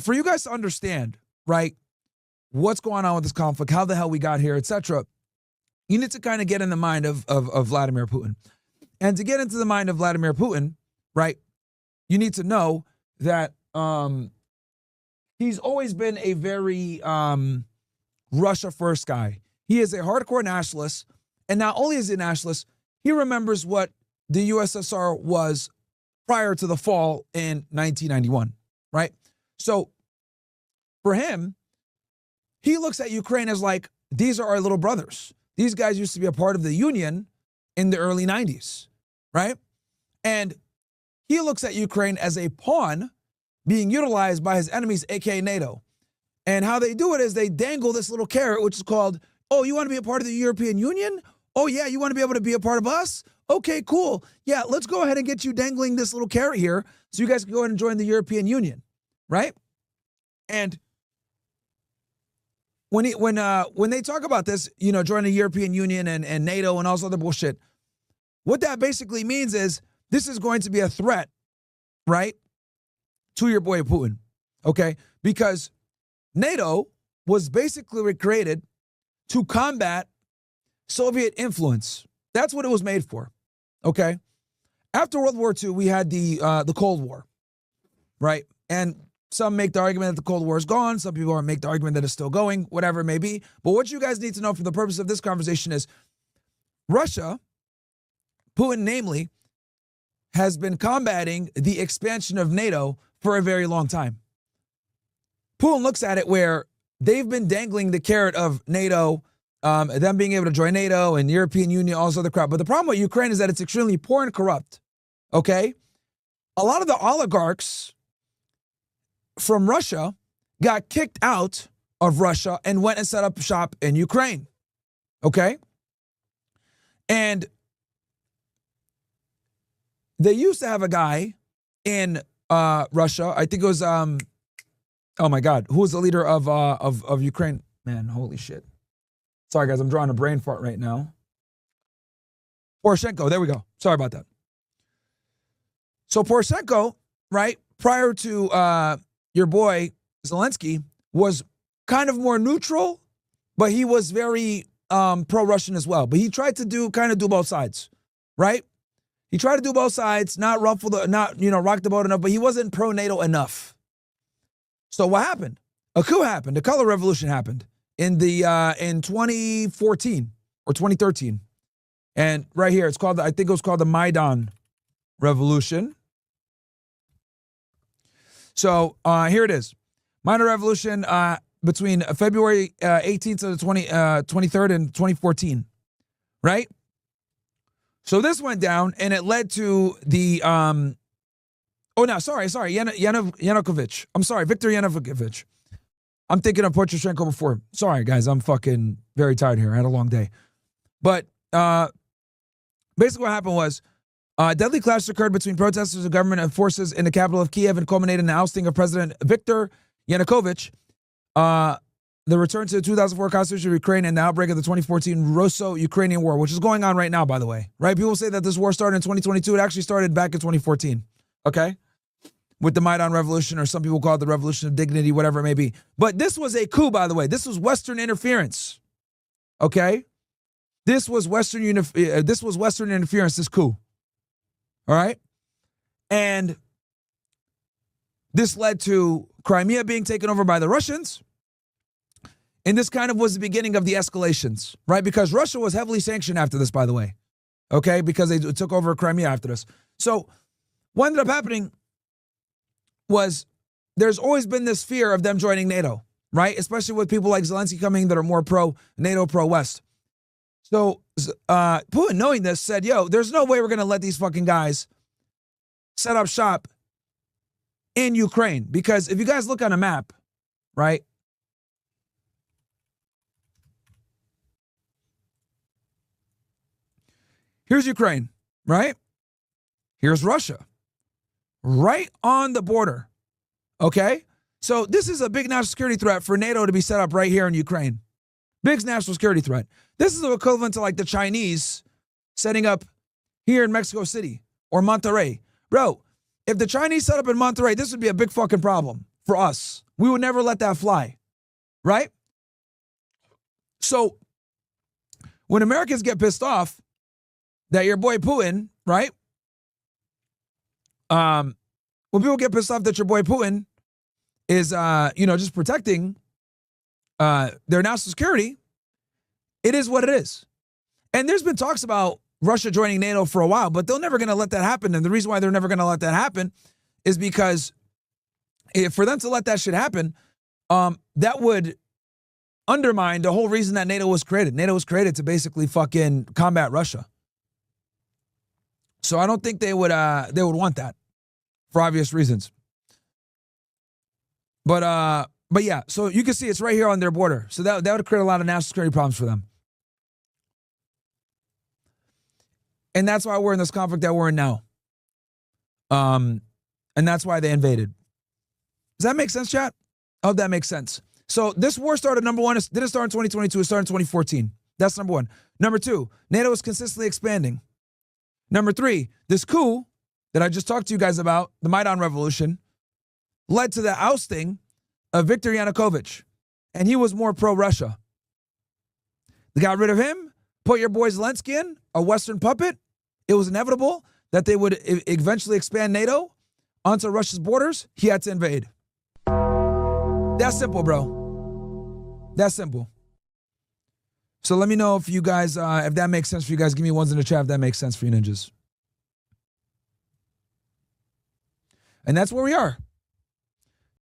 for you guys to understand, right, what's going on with this conflict, how the hell we got here, etc., you need to kind of get in the mind of Vladimir Putin. And to get into the mind of Vladimir Putin, right, you need to know that he's always been a very Russia first guy. He is a hardcore nationalist. And not only is he a nationalist, he remembers what the USSR was prior to the fall in 1991, right? So for him, he looks at Ukraine as like, these are our little brothers. These guys used to be a part of the Union in the early 90s, right? And he looks at Ukraine as a pawn being utilized by his enemies, aka NATO. And how they do it is they dangle this little carrot, which is called, oh, you want to be a part of the European Union? Oh, yeah, you want to be able to be a part of us? Okay, cool. Yeah, let's go ahead and get you dangling this little carrot here so you guys can go ahead and join the European Union, right? And when they talk about this, you know, joining the European Union and NATO and all this other bullshit, what that basically means is this is going to be a threat, right, to your boy Putin, okay? Because NATO was basically created to combat Soviet influence. That's what it was made for, okay? After World War II, we had the Cold War, right? And some make the argument that the Cold War is gone. Some people make the argument that it's still going, whatever it may be. But what you guys need to know for the purpose of this conversation is Russia, Putin namely, has been combating the expansion of NATO for a very long time. Putin looks at it where they've been dangling the carrot of NATO, them being able to join NATO and the European Union, all this other crap. But the problem with Ukraine is that it's extremely poor and corrupt, okay? A lot of the oligarchs from Russia got kicked out of Russia and went and set up shop in Ukraine, okay? And they used to have a guy in Russia, I think it was, oh my God, who was the leader of Ukraine? Man, holy shit. Sorry, guys, I'm drawing a brain fart right now. Poroshenko, there we go. Sorry about that. So Poroshenko, right, prior to your boy Zelensky, was kind of more neutral, but he was very pro-Russian as well. But he tried to do both sides, right? He tried to do both sides, not rock the boat enough, but he wasn't pro-NATO enough. So what happened? A coup happened. A color revolution happened in 2014 or 2013. And right here, it's called, I think it was called the Maidan Revolution. So here it is. Maidan Revolution between February 18th to the 23rd in 2014, right? So this went down and it led to the, Yanukovych. I'm sorry, Viktor Yanukovych. I'm thinking of Poroshenko before. Sorry, guys, I'm fucking very tired here. I had a long day. But basically what happened was deadly clashes occurred between protesters and government forces in the capital of Kiev and culminated in the ousting of President Viktor Yanukovych, the return to the 2004 Constitution of Ukraine, and the outbreak of the 2014 Russo-Ukrainian War, which is going on right now, by the way. Right? People say that this war started in 2022. It actually started back in 2014. Okay? With the Maidan Revolution, or some people call it the Revolution of Dignity, whatever it may be. But this was a coup, by the way. This was Western interference. Okay? This was Western interference, this coup. All right? And this led to Crimea being taken over by the Russians. And this kind of was the beginning of the escalations, right? Because Russia was heavily sanctioned after this, by the way. Okay? Because they took over Crimea after this. So what ended up happening was there's always been this fear of them joining NATO, right? Especially with people like Zelensky coming that are more pro-NATO, pro-West. So Putin, knowing this, said, yo, there's no way we're going to let these fucking guys set up shop in Ukraine. Because if you guys look on a map, right? Here's Ukraine, right? Here's Russia. Right on the border, okay? So this is a big national security threat for NATO to be set up right here in Ukraine. Big national security threat. This is the equivalent to like the Chinese setting up here in Mexico City or Monterrey. Bro, if the Chinese set up in Monterrey, this would be a big fucking problem for us. We would never let that fly, right? So when Americans get pissed off that your boy Putin, right? When people get pissed off that your boy Putin is, just protecting their national security, it is what it is. And there's been talks about Russia joining NATO for a while, but they're never going to let that happen. And the reason why they're never going to let that happen is because for them to let that shit happen, that would undermine the whole reason that NATO was created. NATO was created to basically fucking combat Russia. So I don't think they would want that for obvious reasons. But yeah, so you can see it's right here on their border. So that would create a lot of national security problems for them. And that's why we're in this conflict that we're in now. And that's why they invaded. Does that make sense, chat? I hope that makes sense. So this war started, number one, didn't start in 2022, it started in 2014. That's number one. Number two, NATO is consistently expanding. Number three, this coup that I just talked to you guys about, the Maidan Revolution, led to the ousting of Viktor Yanukovych. And he was more pro-Russia. They got rid of him, put your boy Zelensky in, a Western puppet. It was inevitable that they would eventually expand NATO onto Russia's borders. He had to invade. That's simple, bro. That's simple. So let me know if you guys, if that makes sense for you guys. Give me ones in the chat if that makes sense for you ninjas. And that's where we are.